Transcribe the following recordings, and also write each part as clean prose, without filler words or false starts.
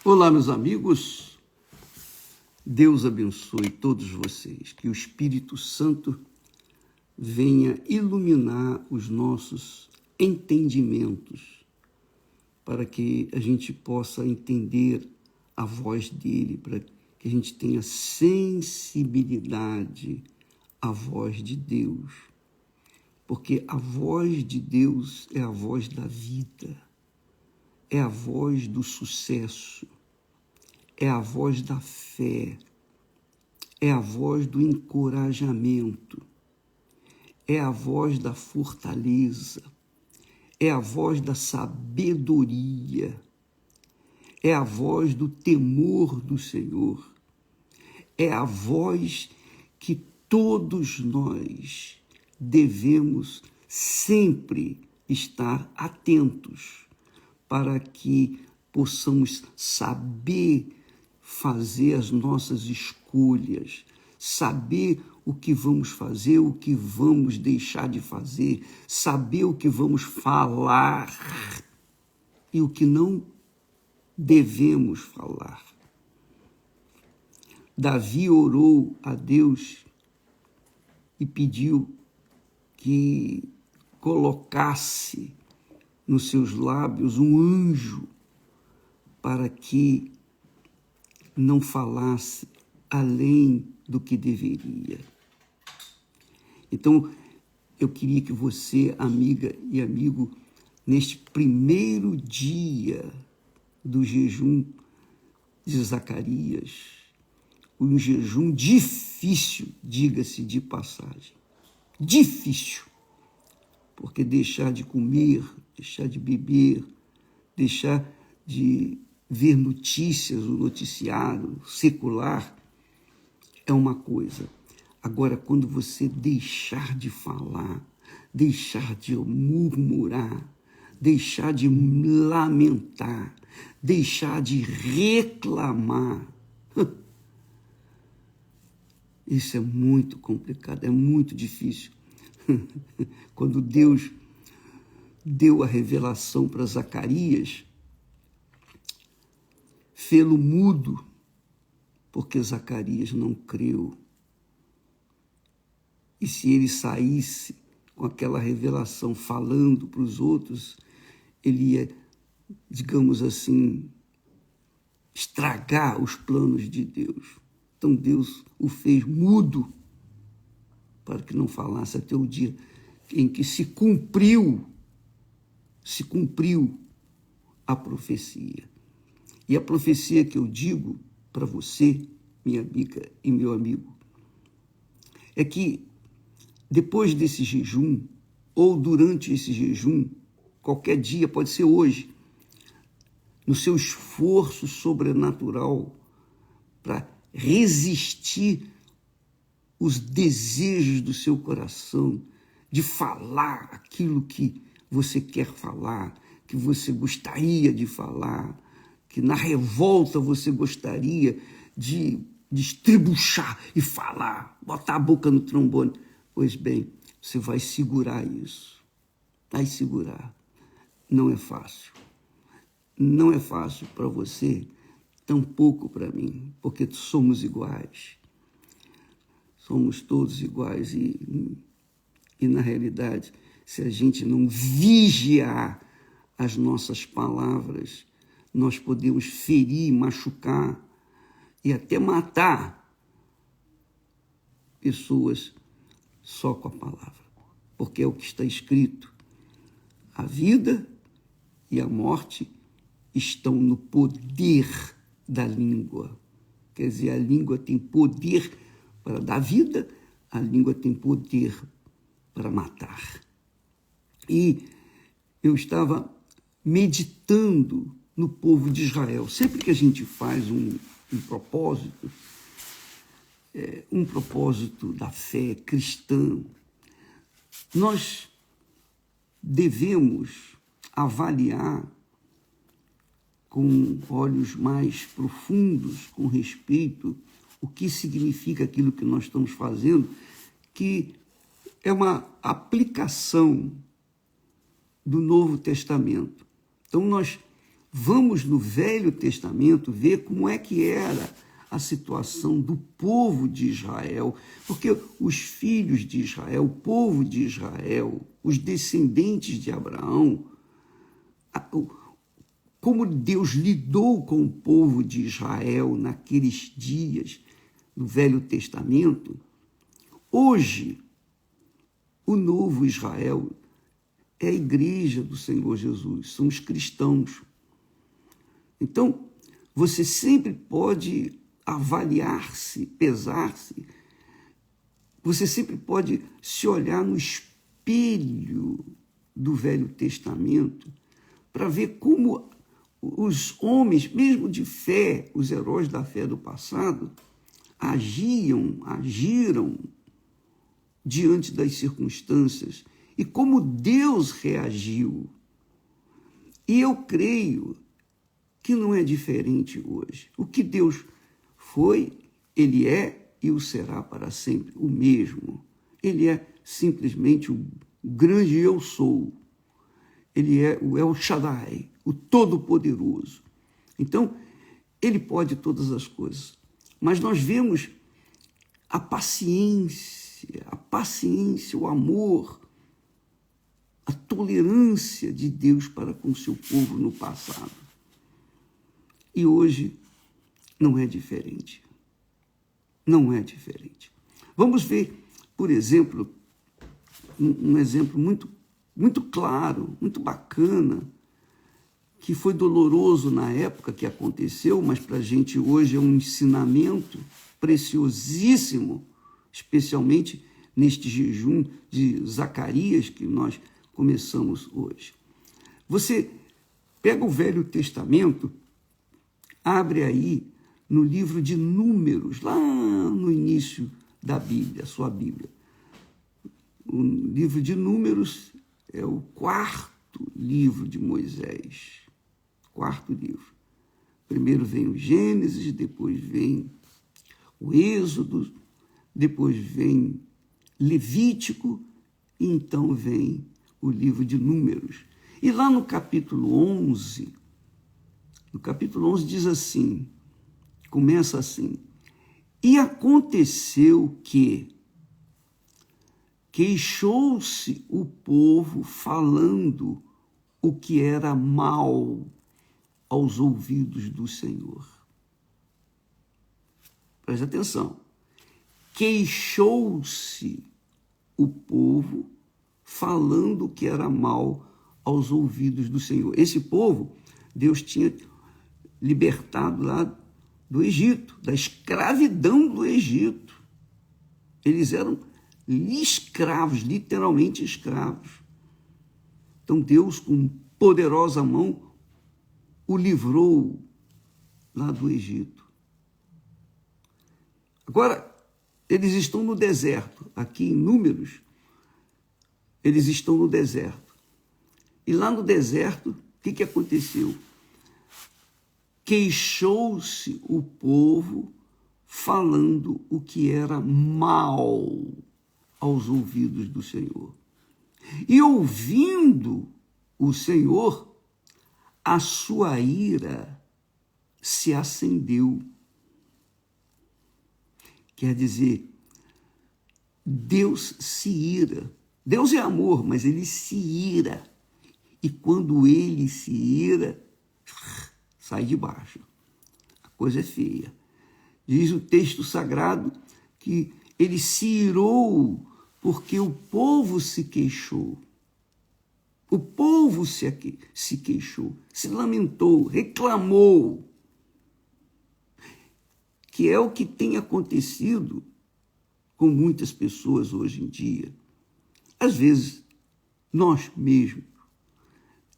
Olá, meus amigos. Deus abençoe todos vocês. Que o Espírito Santo venha iluminar os nossos entendimentos para que a gente possa entender a voz dele, para que a gente tenha sensibilidade à voz de Deus. Porque a voz de Deus é a voz da vida, é a voz do sucesso, é a voz da fé, é a voz do encorajamento, é a voz da fortaleza, é a voz da sabedoria, é a voz do temor do Senhor, é a voz que todos nós devemos sempre estar atentos para que possamos saber fazer as nossas escolhas, saber o que vamos fazer, o que vamos deixar de fazer, saber o que vamos falar e o que não devemos falar. Davi orou a Deus e pediu que colocasse nos seus lábios um anjo para que não falasse além do que deveria. Então, eu queria que você, amiga e amigo, neste primeiro dia do jejum de Zacarias, um jejum difícil, diga-se de passagem, difícil, porque deixar de comer, deixar de beber, deixar de ver notícias, o noticiário secular, é uma coisa. Agora, quando você deixar de falar, deixar de murmurar, deixar de lamentar, deixar de reclamar, isso é muito complicado, é muito difícil. Quando Deus deu a revelação para Zacarias, fê-lo mudo, porque Zacarias não creu. E se ele saísse com aquela revelação falando para os outros, ele ia, digamos assim, estragar os planos de Deus. Então Deus o fez mudo para que não falasse até o dia em que se cumpriu a profecia. E a profecia que eu digo para você, minha amiga e meu amigo, é que depois desse jejum, ou durante esse jejum, qualquer dia, pode ser hoje, no seu esforço sobrenatural para resistir os desejos do seu coração, de falar aquilo que você quer falar, que você gostaria de falar, que na revolta você gostaria de estribuchar e falar, botar a boca no trombone. Pois bem, você vai segurar isso. Vai segurar. Não é fácil. Não é fácil para você, tampouco para mim, porque somos iguais. Somos todos iguais e na realidade, se a gente não vigiar as nossas palavras, nós podemos ferir, machucar e até matar pessoas só com a palavra. Porque é o que está escrito. A vida e a morte estão no poder da língua. Quer dizer, a língua tem poder para dar vida, a língua tem poder para matar. E eu estava meditando no povo de Israel. Sempre que a gente faz um propósito da fé cristã, nós devemos avaliar com olhos mais profundos, com respeito, o que significa aquilo que nós estamos fazendo, que é uma aplicação do Novo Testamento. Então, nós vamos no Velho Testamento ver como é que era a situação do povo de Israel, porque os filhos de Israel, o povo de Israel, os descendentes de Abraão, como Deus lidou com o povo de Israel naqueles dias do Velho Testamento, hoje o novo Israel é a igreja do Senhor Jesus, são os cristãos. Então, você sempre pode avaliar-se, pesar-se, você sempre pode se olhar no espelho do Velho Testamento para ver como os homens, mesmo de fé, os heróis da fé do passado, agiram diante das circunstâncias e como Deus reagiu. E eu creio que não é diferente hoje. O que Deus foi, Ele é e o será para sempre o mesmo. Ele é simplesmente o grande eu sou. Ele é o El Shaddai, o Todo-Poderoso. Então, Ele pode todas as coisas. Mas nós vemos a paciência, o amor, a tolerância de Deus para com o seu povo no passado. E hoje não é diferente. Não é diferente. Vamos ver, por exemplo, um exemplo muito claro, muito bacana, que foi doloroso na época que aconteceu, mas para a gente hoje é um ensinamento preciosíssimo, especialmente neste jejum de Zacarias que nós começamos hoje. Você pega o Velho Testamento, abre aí no livro de Números, lá no início da Bíblia, a sua Bíblia. O livro de Números é o quarto livro de Moisés. Quarto livro. Primeiro vem o Gênesis, depois vem o Êxodo, depois vem Levítico, e então vem o livro de Números. E lá no capítulo 11 diz assim, começa assim: e aconteceu que queixou-se o povo falando o que era mal aos ouvidos do Senhor. Preste atenção. Queixou-se o povo falando o que era mal aos ouvidos do Senhor. Esse povo, Deus tinha libertado lá do Egito, da escravidão do Egito. Eles eram escravos, literalmente escravos. Então Deus, com poderosa mão, o livrou lá do Egito. Agora, eles estão no deserto. Aqui em Números, eles estão no deserto. E lá no deserto, o que aconteceu? Queixou-se o povo falando o que era mal aos ouvidos do Senhor. E ouvindo o Senhor, a sua ira se acendeu. Quer dizer, Deus se ira. Deus é amor, mas ele se ira. E quando ele se ira, sai de baixo. A coisa é feia. Diz o texto sagrado que ele se irou porque o povo se queixou. O povo se queixou, se lamentou, reclamou. Que é o que tem acontecido com muitas pessoas hoje em dia. Às vezes, nós mesmos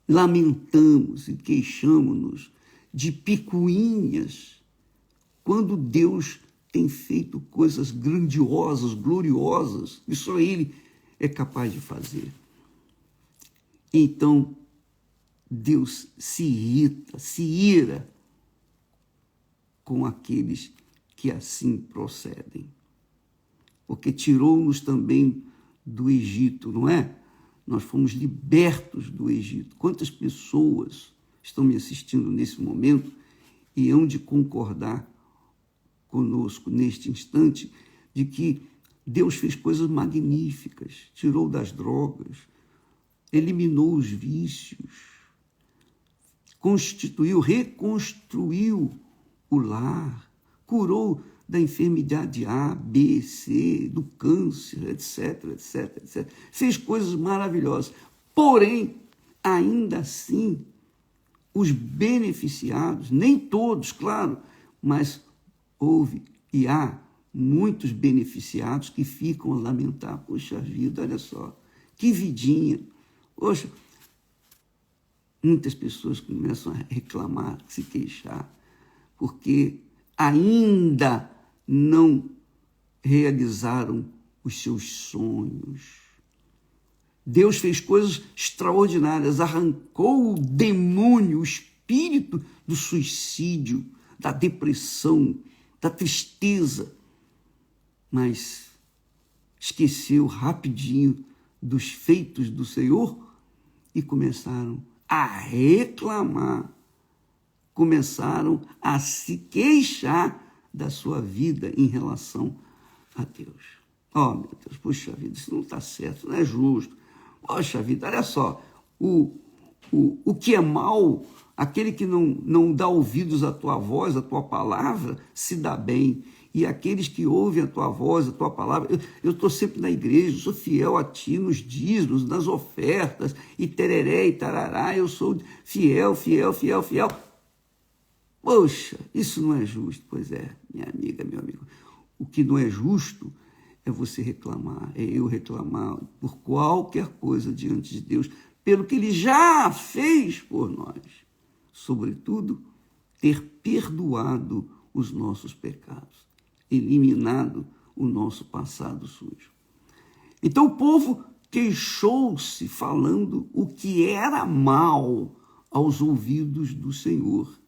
lamentamos e queixamos-nos de picuinhas quando Deus tem feito coisas grandiosas, gloriosas, que só Ele é capaz de fazer. Então, Deus se irrita, se ira com aqueles que assim procedem. Porque tirou-nos também do Egito, não é? Nós fomos libertos do Egito. Quantas pessoas estão me assistindo nesse momento e hão de concordar conosco neste instante de que Deus fez coisas magníficas, tirou das drogas, eliminou os vícios, reconstruiu o lar, curou da enfermidade A, B, C, do câncer, etc, etc, etc. Fez coisas maravilhosas. Porém, ainda assim, os beneficiados, nem todos, claro, mas houve e há muitos beneficiados que ficam a lamentar. Poxa vida, olha só, que vidinha. Poxa, muitas pessoas começam a reclamar, a se queixar, porque ainda não realizaram os seus sonhos. Deus fez coisas extraordinárias, arrancou o demônio, o espírito do suicídio, da depressão, da tristeza, mas esqueceu rapidinho dos feitos do Senhor e começaram a reclamar, começaram a se queixar da sua vida em relação a Deus. Oh, meu Deus, puxa vida, isso não está certo, não é justo. Poxa vida, olha só, o que é mal, aquele que não dá ouvidos à tua voz, à tua palavra, se dá bem. E aqueles que ouvem a tua voz, a tua palavra, eu estou sempre na igreja, sou fiel a ti nos dízimos, nas ofertas, e tereré e tarará, eu sou fiel, fiel, fiel, fiel. Poxa, isso não é justo. Pois é, minha amiga, meu amigo. O que não é justo é você reclamar, é eu reclamar por qualquer coisa diante de Deus, pelo que Ele já fez por nós. Sobretudo, ter perdoado os nossos pecados, eliminado o nosso passado sujo. Então o povo queixou-se falando o que era mal aos ouvidos do Senhor.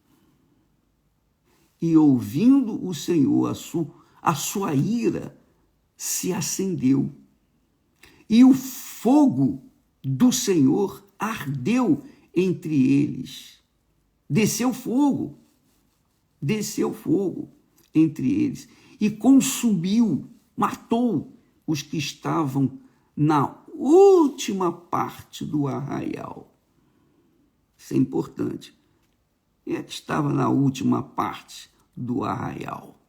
E ouvindo o Senhor, a sua ira se acendeu. E o fogo do Senhor ardeu entre eles. Desceu fogo entre eles e consumiu, matou os que estavam na última parte do arraial. Isso é importante. Quem é que estava na última parte do arraial?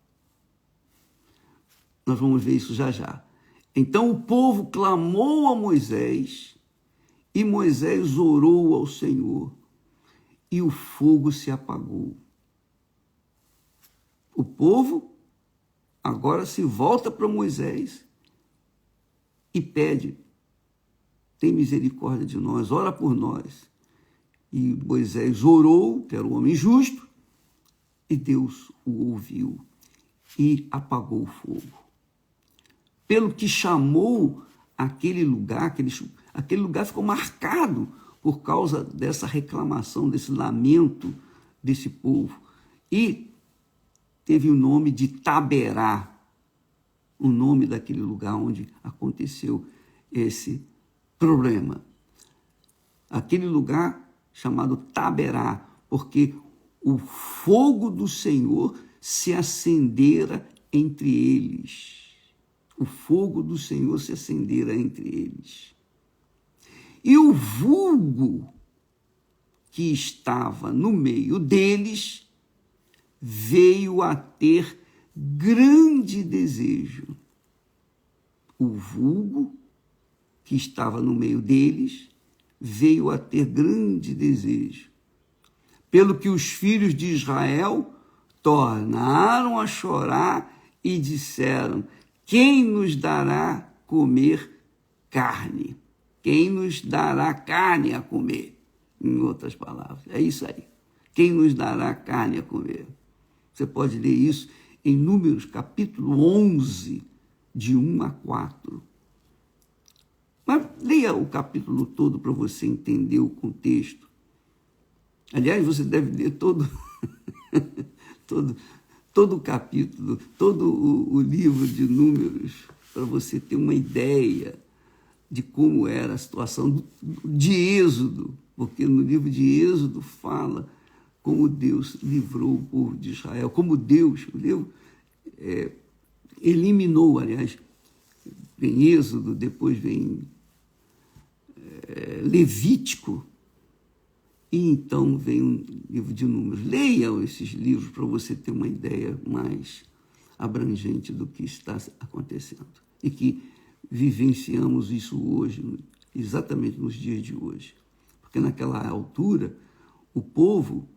Nós vamos ver isso já já. Então o povo clamou a Moisés e Moisés orou ao Senhor e o fogo se apagou. O povo agora se volta para Moisés e pede: tem misericórdia de nós, ora por nós. E Moisés orou, que era um homem justo, e Deus o ouviu e apagou o fogo. Pelo que chamou aquele lugar ficou marcado por causa dessa reclamação, desse lamento desse povo. E teve o nome de Taberá, o nome daquele lugar onde aconteceu esse problema. Aquele lugar chamado Taberá, porque o fogo do Senhor se acendera entre eles. O fogo do Senhor se acendera entre eles. E o vulgo que estava no meio deles veio a ter grande desejo. O vulgo que estava no meio deles veio a ter grande desejo. Pelo que os filhos de Israel tornaram a chorar e disseram: quem nos dará comer carne? Quem nos dará carne a comer? Em outras palavras, é isso aí. Quem nos dará carne a comer? Você pode ler isso em Números, capítulo 11, de 1 a 4. Mas leia o capítulo todo para você entender o contexto. Aliás, você deve ler todo o capítulo, todo o livro de Números, para você ter uma ideia de como era a situação de Êxodo, porque no livro de Êxodo fala como Deus livrou o povo de Israel, como Deus eliminou, aliás, vem Êxodo, depois vem Levítico, e então vem o livro de Números. Leiam esses livros para você ter uma ideia mais abrangente do que está acontecendo. E que vivenciamos isso hoje, exatamente nos dias de hoje. Porque naquela altura, o povo,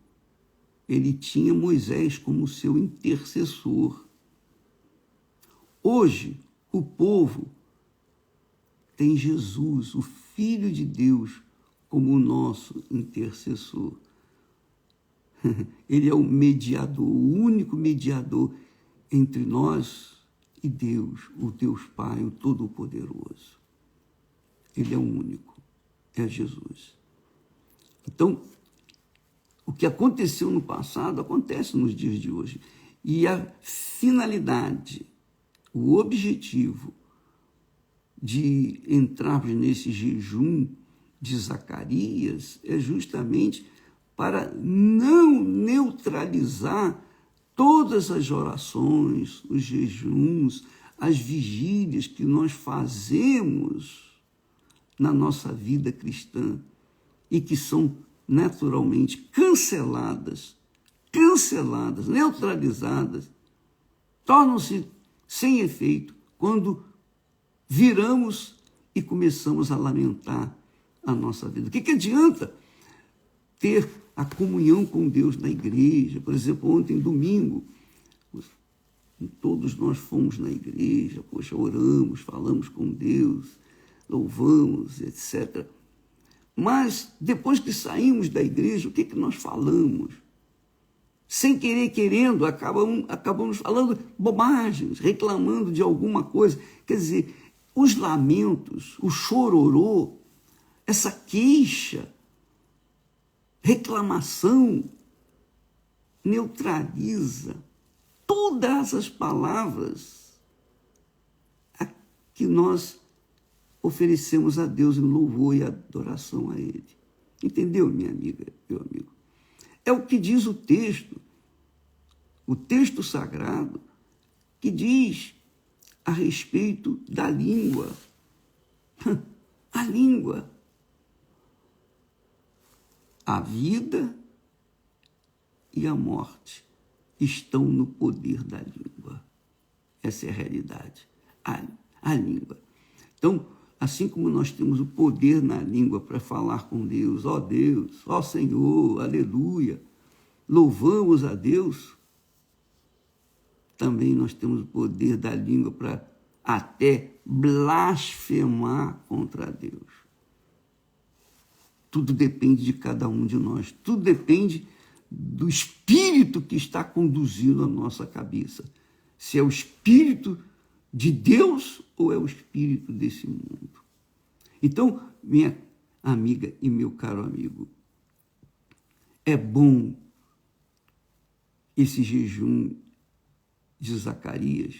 ele tinha Moisés como seu intercessor. Hoje, o povo tem Jesus, o Filho de Deus, como o nosso intercessor. Ele é o mediador, o único mediador entre nós e Deus, o Deus Pai, o Todo-Poderoso. Ele é o único, é Jesus. Então, o que aconteceu no passado acontece nos dias de hoje. E a finalidade, o objetivo de entrarmos nesse jejum de Zacarias é justamente para não neutralizar todas as orações, os jejuns, as vigílias que nós fazemos na nossa vida cristã e que são naturalmente canceladas, neutralizadas, tornam-se sem efeito quando viramos e começamos a lamentar a nossa vida. O que adianta ter a comunhão com Deus na igreja? Por exemplo, ontem, domingo, todos nós fomos na igreja, poxa, oramos, falamos com Deus, louvamos, etc. Mas, depois que saímos da igreja, o que nós falamos? Sem querer, querendo, acabamos falando bobagens, reclamando de alguma coisa. Quer dizer, os lamentos, o chororô, essa queixa, reclamação, neutraliza todas as palavras que nós oferecemos a Deus em louvor e adoração a Ele. Entendeu, minha amiga, meu amigo? É o que diz o texto sagrado, que diz a respeito da língua. A língua. A vida e a morte estão no poder da língua. Essa é a realidade. A língua. Então, assim como nós temos o poder na língua para falar com Deus, ó Deus, ó Senhor, aleluia, louvamos a Deus, também nós temos o poder da língua para até blasfemar contra Deus. Tudo depende de cada um de nós, tudo depende do espírito que está conduzindo a nossa cabeça. Se é o espírito de Deus ou é o espírito desse mundo. Então, minha amiga e meu caro amigo, é bom esse jejum de Zacarias,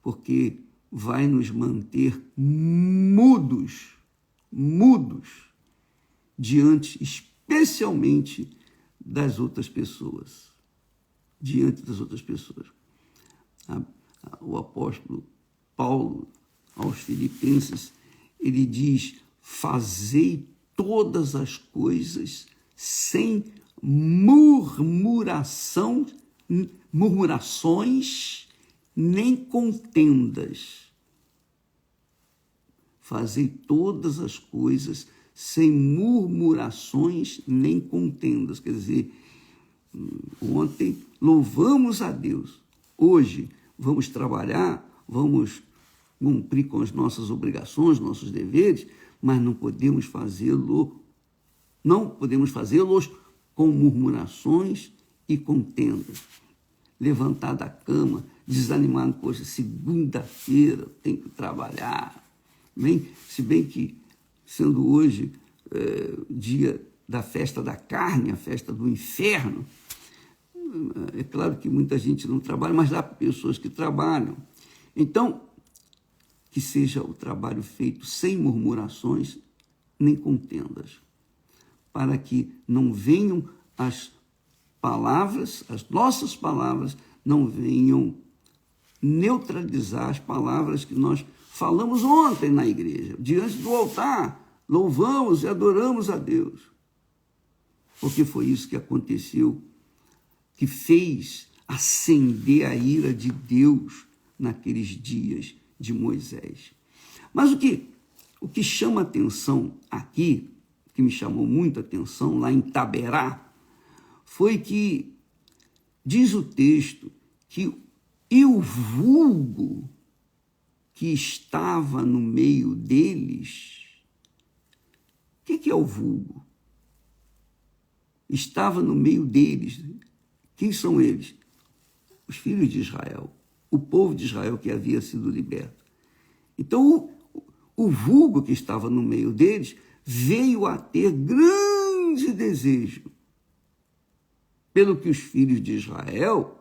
porque vai nos manter mudos, diante, especialmente das outras pessoas, O apóstolo Paulo, aos Filipenses, ele diz: fazei todas as coisas sem murmurações nem contendas. Fazei todas as coisas sem murmurações nem contendas. Quer dizer, ontem louvamos a Deus, hoje vamos trabalhar, vamos cumprir com as nossas obrigações, nossos deveres, mas não podemos fazê-los com murmurações e contendas. Levantar da cama, desanimado, poxa, segunda-feira tem que trabalhar. Se bem que, sendo hoje dia da festa da carne, a festa do inferno, é claro que muita gente não trabalha, mas há pessoas que trabalham. Então, que seja o trabalho feito sem murmurações nem contendas, para que não venham as palavras, as nossas palavras, não venham neutralizar as palavras que nós falamos ontem na igreja, diante do altar. Louvamos e adoramos a Deus. Porque foi isso que aconteceu, que fez acender a ira de Deus naqueles dias de Moisés. Mas o que chama atenção aqui, que me chamou muita atenção lá em Taberá, foi que diz o texto que e o vulgo que estava no meio deles. O que é o vulgo? Estava no meio deles. Quem são eles? Os filhos de Israel, o povo de Israel que havia sido liberto. Então, o vulgo que estava no meio deles veio a ter grande desejo, pelo que os filhos de Israel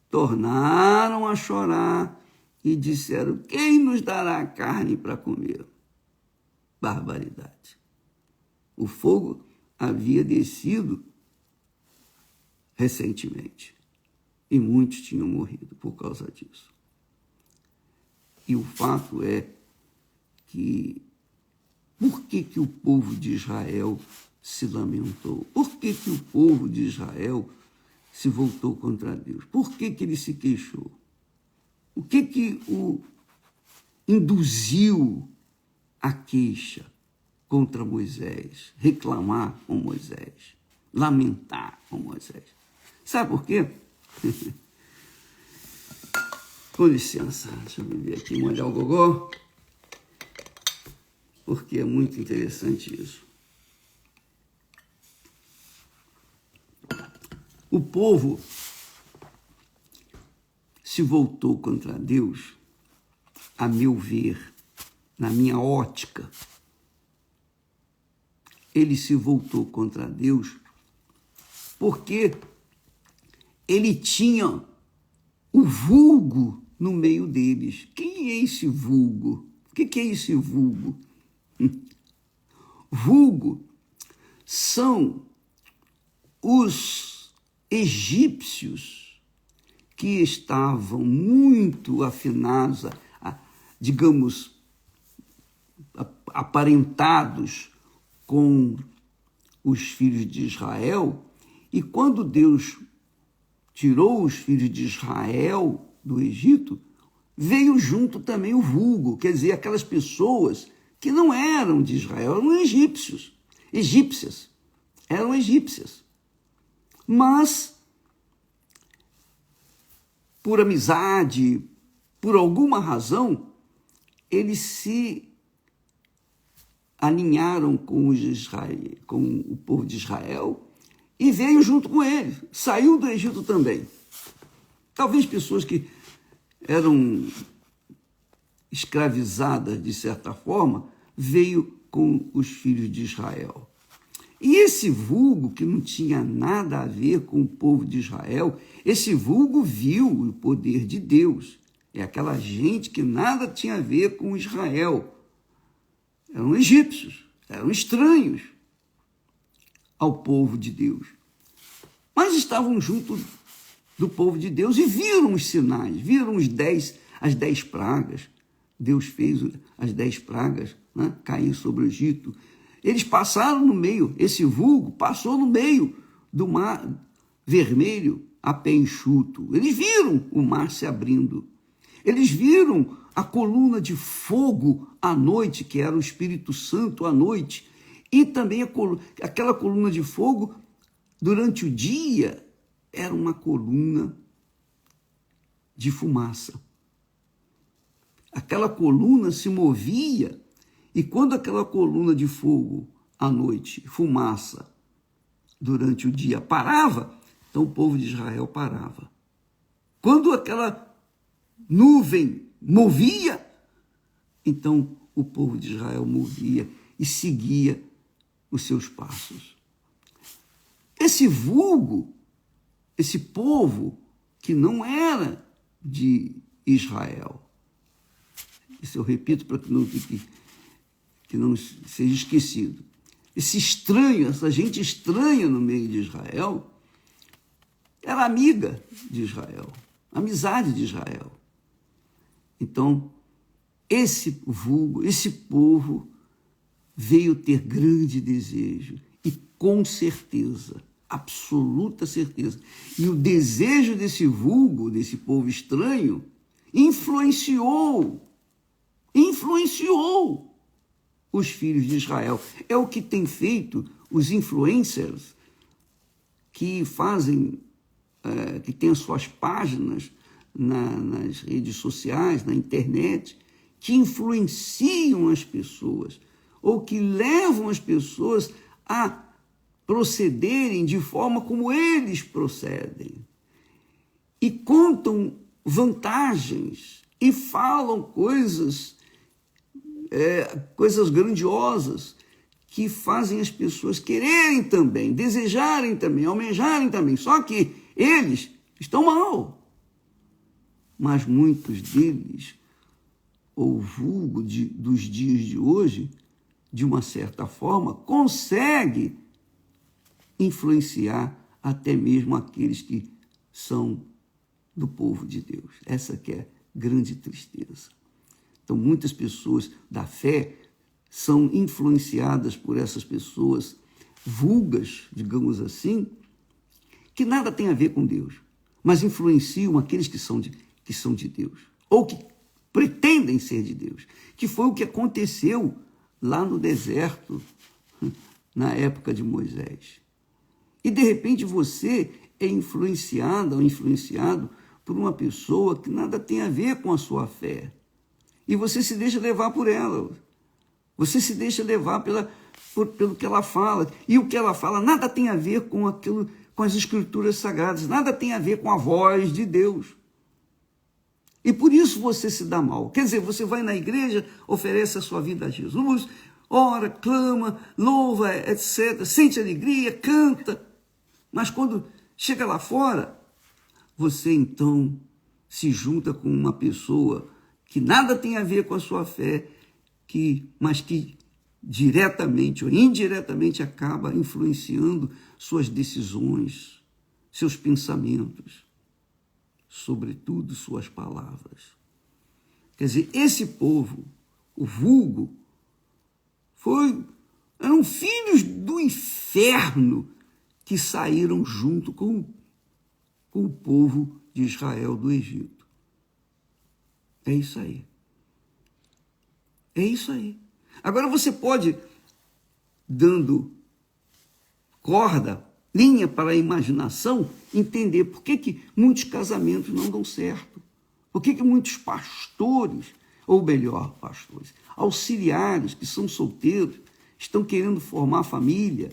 tornaram a chorar e disseram: quem nos dará carne para comer? Barbaridade. O fogo havia descido recentemente e muitos tinham morrido por causa disso. E o fato é que por que o povo de Israel se lamentou? Por que o povo de Israel se voltou contra Deus? Por que ele se queixou? O que o induziu a queixa contra Moisés, reclamar com Moisés, lamentar com Moisés? Sabe por quê? Com licença, deixa eu beber aqui, molhar o gogó, porque é muito interessante isso. O povo se voltou contra Deus, a meu ver, na minha ótica. Ele se voltou contra Deus porque ele tinha o vulgo no meio deles. Quem é esse vulgo? O que é esse vulgo? Vulgo são os egípcios que estavam muito afinados, digamos, aparentados com os filhos de Israel, e quando Deus tirou os filhos de Israel do Egito, veio junto também o vulgo, quer dizer, aquelas pessoas que não eram de Israel, eram egípcias, eram egípcias. Mas, por amizade, por alguma razão, eles se alinharam com o povo de Israel e veio junto com ele, saiu do Egito também. Talvez pessoas que eram escravizadas, de certa forma, veio com os filhos de Israel. E esse vulgo, que não tinha nada a ver com o povo de Israel, esse vulgo viu o poder de Deus. É aquela gente que nada tinha a ver com Israel. Eram egípcios, eram estranhos ao povo de Deus. Mas estavam junto do povo de Deus e viram os sinais, viram as 10 pragas. Deus fez as 10 pragas, né, cair sobre o Egito. Eles passaram no meio, esse vulgo passou no meio do mar vermelho a pé enxuto. Eles viram o mar se abrindo. Eles viram a coluna de fogo à noite, que era o Espírito Santo à noite, e também aquela coluna de fogo durante o dia era uma coluna de fumaça. Aquela coluna se movia, e quando aquela coluna de fogo à noite, fumaça, durante o dia parava, então o povo de Israel parava. Quando aquela nuvem movia, então o povo de Israel movia e seguia os seus passos. Esse vulgo, esse povo que não era de Israel, isso eu repito para que não seja esquecido, esse estranho, essa gente estranha no meio de Israel, era amiga de Israel, amizade de Israel. Então, esse vulgo, esse povo veio ter grande desejo e com certeza, absoluta certeza. E o desejo desse vulgo, desse povo estranho, influenciou os filhos de Israel. É o que tem feito os influencers que fazem, que têm as suas páginas nas redes sociais, na internet, que influenciam as pessoas, ou que levam as pessoas a procederem de forma como eles procedem. E contam vantagens e falam coisas grandiosas que fazem as pessoas quererem também, desejarem também, almejarem também. Só que eles estão mal. Mas muitos deles, ou vulgo dos dias de hoje, de uma certa forma, consegue influenciar até mesmo aqueles que são do povo de Deus. Essa que é grande tristeza. Então, muitas pessoas da fé são influenciadas por essas pessoas vulgas, digamos assim, que nada tem a ver com Deus, mas influenciam aqueles que são de Deus, ou que pretendem ser de Deus, que foi o que aconteceu lá no deserto, na época de Moisés. E, de repente, você é influenciada ou influenciado por uma pessoa que nada tem a ver com a sua fé. E você se deixa levar por ela. Você se deixa levar pelo que ela fala. E o que ela fala nada tem a ver com aquilo, com as escrituras sagradas, nada tem a ver com a voz de Deus. E por isso você se dá mal. Quer dizer, você vai na igreja, oferece a sua vida a Jesus, ora, clama, louva, etc., sente alegria, canta. Mas quando chega lá fora, você então se junta com uma pessoa que nada tem a ver com a sua fé, mas que diretamente ou indiretamente acaba influenciando suas decisões, seus pensamentos, sobretudo suas palavras. Quer dizer, esse povo, o vulgo, eram filhos do inferno que saíram junto com o povo de Israel do Egito. É isso aí. É isso aí. Agora você pode, dando corda, linha para a imaginação, entender por que muitos casamentos não dão certo. Por que muitos pastores, ou melhor, pastores, auxiliares que são solteiros, estão querendo formar família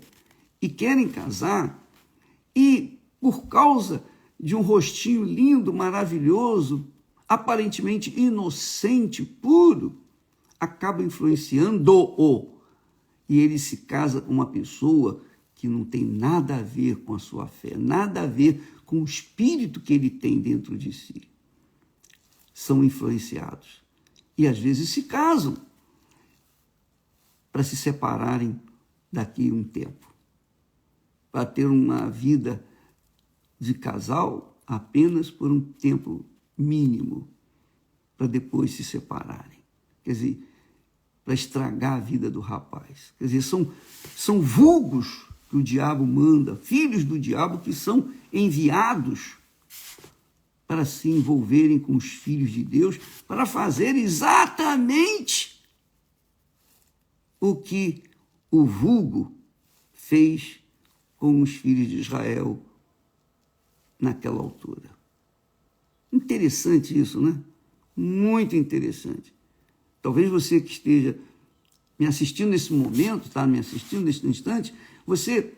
e querem casar, e por causa de um rostinho lindo, maravilhoso, aparentemente inocente, puro, acaba influenciando-o. E ele se casa com uma pessoa que não tem nada a ver com a sua fé, nada a ver com o espírito que ele tem dentro de si. São influenciados. E às vezes se casam para se separarem daqui a um tempo. Para ter uma vida de casal apenas por um tempo mínimo, para depois se separarem. Quer dizer, para estragar a vida do rapaz. Quer dizer, são vulgos que o diabo manda, filhos do diabo que são enviados para se envolverem com os filhos de Deus, para fazer exatamente o que o vulgo fez com os filhos de Israel naquela altura. Interessante isso, né? Muito interessante. Talvez você que esteja me assistindo nesse momento, está me assistindo nesse instante, você,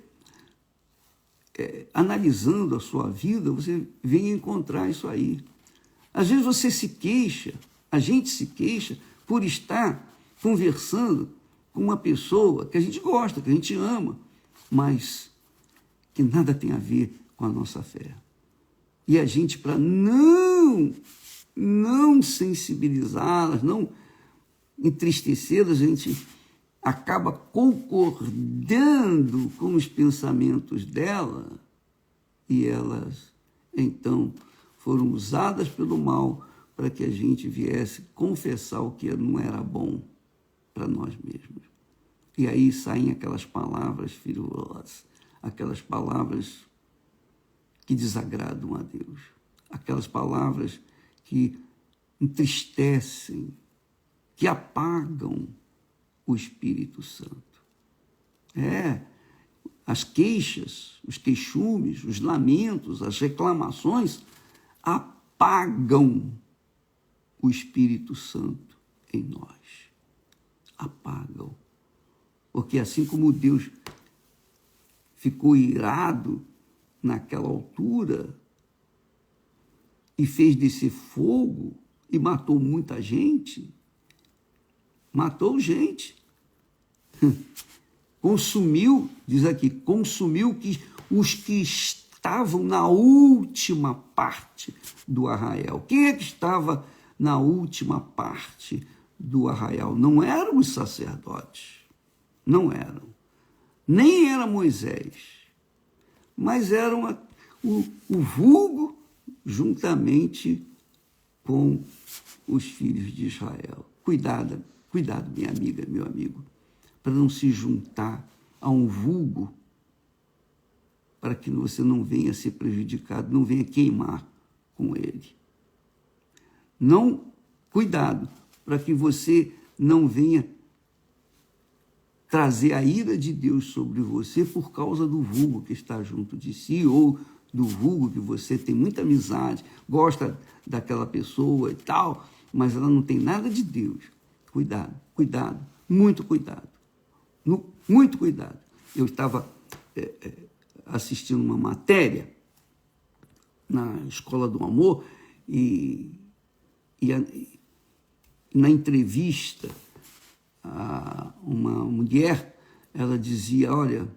analisando a sua vida, você vem encontrar isso aí. Às vezes você se queixa, a gente se queixa por estar conversando com uma pessoa que a gente gosta, que a gente ama, mas que nada tem a ver com a nossa fé. E a gente, para não sensibilizá-las, não entristecê-las, acaba concordando com os pensamentos dela e elas, então, foram usadas pelo mal para que a gente viesse confessar o que não era bom para nós mesmos. E aí saem aquelas palavras firulosas, aquelas palavras que desagradam a Deus, aquelas palavras que entristecem, que apagam o Espírito Santo. As queixas, os queixumes, os lamentos, as reclamações apagam o Espírito Santo em nós. Apagam. Porque assim como Deus ficou irado naquela altura e fez descer fogo e matou muita gente, consumiu, diz aqui, consumiu os que estavam na última parte do arraial. Quem é que estava na última parte do arraial? Não eram os sacerdotes, não eram, nem era Moisés, mas eram o vulgo juntamente com os filhos de Israel. Cuidado, minha amiga, meu amigo, para não se juntar a um vulgo, para que você não venha ser prejudicado, não venha queimar com ele. Cuidado, para que você não venha trazer a ira de Deus sobre você por causa do vulgo que está junto de si, ou do vulgo que você tem muita amizade, gosta daquela pessoa e tal, mas ela não tem nada de Deus. Cuidado, muito cuidado. Muito cuidado. Eu estava assistindo uma matéria na Escola do Amor e na entrevista a uma mulher, ela dizia, olha,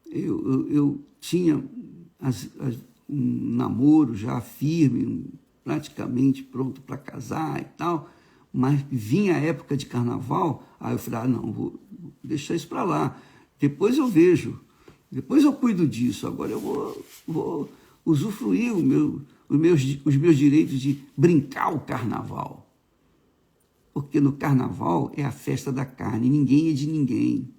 eu tinha um namoro já firme, praticamente pronto para casar e tal, mas vinha a época de carnaval, aí eu falei, não, vou deixar isso para lá, depois eu vejo, depois eu cuido disso, agora eu vou usufruir os meus direitos de brincar o carnaval. Porque no carnaval é a festa da carne, ninguém é de ninguém.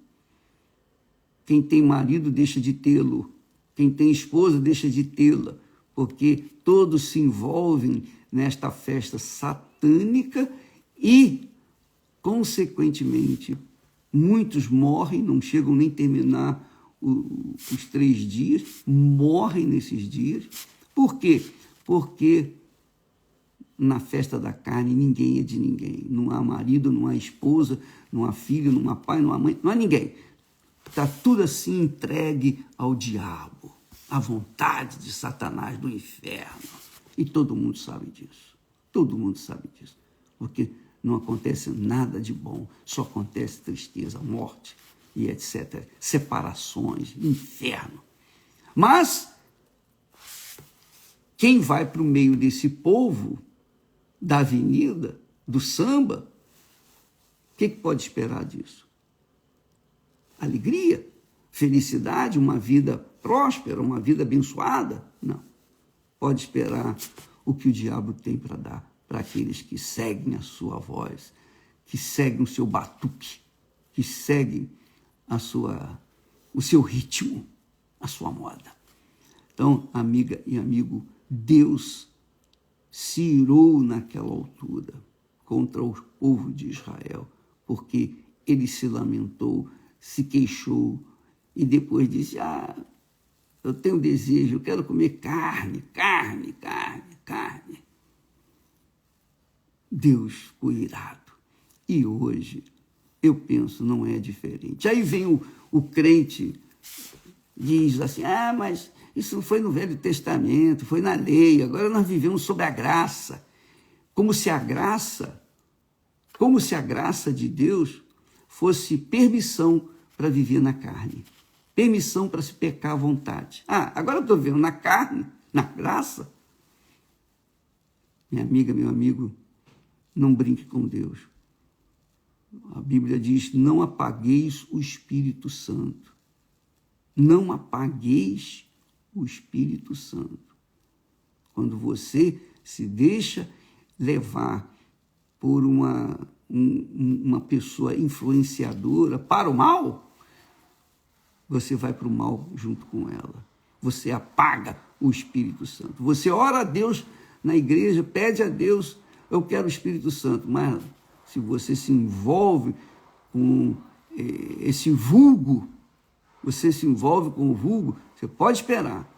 Quem tem marido deixa de tê-lo, quem tem esposa deixa de tê-la, porque todos se envolvem nesta festa satânica e, consequentemente, muitos morrem, não chegam nem a terminar os 3 dias, morrem nesses dias. Por quê? Porque na festa da carne ninguém é de ninguém. Não há marido, não há esposa, não há filho, não há pai, não há mãe, não há ninguém. Está tudo assim entregue ao diabo, à vontade de Satanás, do inferno. E todo mundo sabe disso. Todo mundo sabe disso. Porque não acontece nada de bom, só acontece tristeza, morte e etc. Separações, inferno. Mas quem vai para o meio desse povo, da avenida, do samba, o que pode esperar disso? Alegria, felicidade, uma vida próspera, uma vida abençoada? Não. Pode esperar o que o diabo tem para dar para aqueles que seguem a sua voz, que seguem o seu batuque, que seguem o seu ritmo, a sua moda. Então, amiga e amigo, Deus se irou naquela altura contra o povo de Israel, porque ele se lamentou, se queixou e depois disse, eu tenho desejo, eu quero comer carne. Deus ficou irado. E hoje, eu penso, não é diferente. Aí vem o crente, diz assim, mas isso não foi no Velho Testamento, foi na lei, agora nós vivemos sob a graça. Como se a graça de Deus fosse permissão para viver na carne, permissão para se pecar à vontade. Agora eu estou vendo na carne, na graça. Minha amiga, meu amigo, não brinque com Deus. A Bíblia diz: não apagueis o Espírito Santo. Não apagueis o Espírito Santo. Quando você se deixa levar por uma pessoa influenciadora para o mal, você vai para o mal junto com ela. Você apaga o Espírito Santo. Você ora a Deus na igreja, pede a Deus: eu quero o Espírito Santo. Mas se você se envolve com esse vulgo, você se envolve com o vulgo, você pode esperar.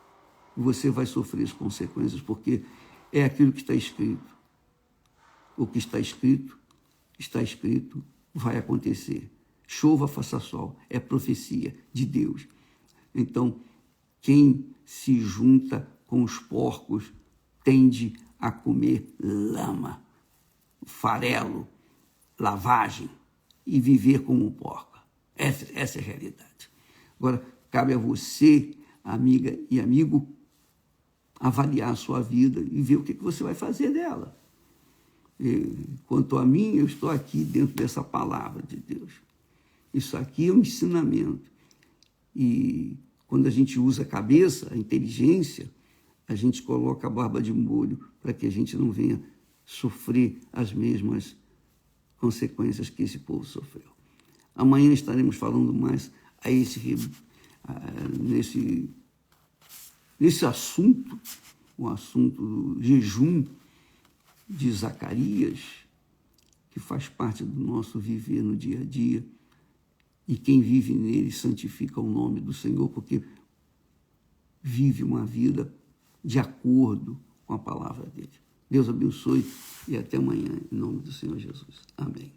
Você vai sofrer as consequências, porque é aquilo que está escrito. O que está escrito, vai acontecer. Chova, faça sol. É profecia de Deus. Então, quem se junta com os porcos tende a comer lama, farelo, lavagem e viver como um porco. Essa é a realidade. Agora, cabe a você, amiga e amigo, avaliar a sua vida e ver o que você vai fazer dela. Quanto a mim, eu estou aqui dentro dessa palavra de Deus. Isso aqui é um ensinamento. E quando a gente usa a cabeça, a inteligência, a gente coloca a barba de molho para que a gente não venha sofrer as mesmas consequências que esse povo sofreu. Amanhã estaremos falando mais nesse assunto, o assunto do jejum de Zacarias, que faz parte do nosso viver no dia a dia, e quem vive nele santifica o nome do Senhor, porque vive uma vida de acordo com a palavra dele. Deus abençoe e até amanhã, em nome do Senhor Jesus. Amém.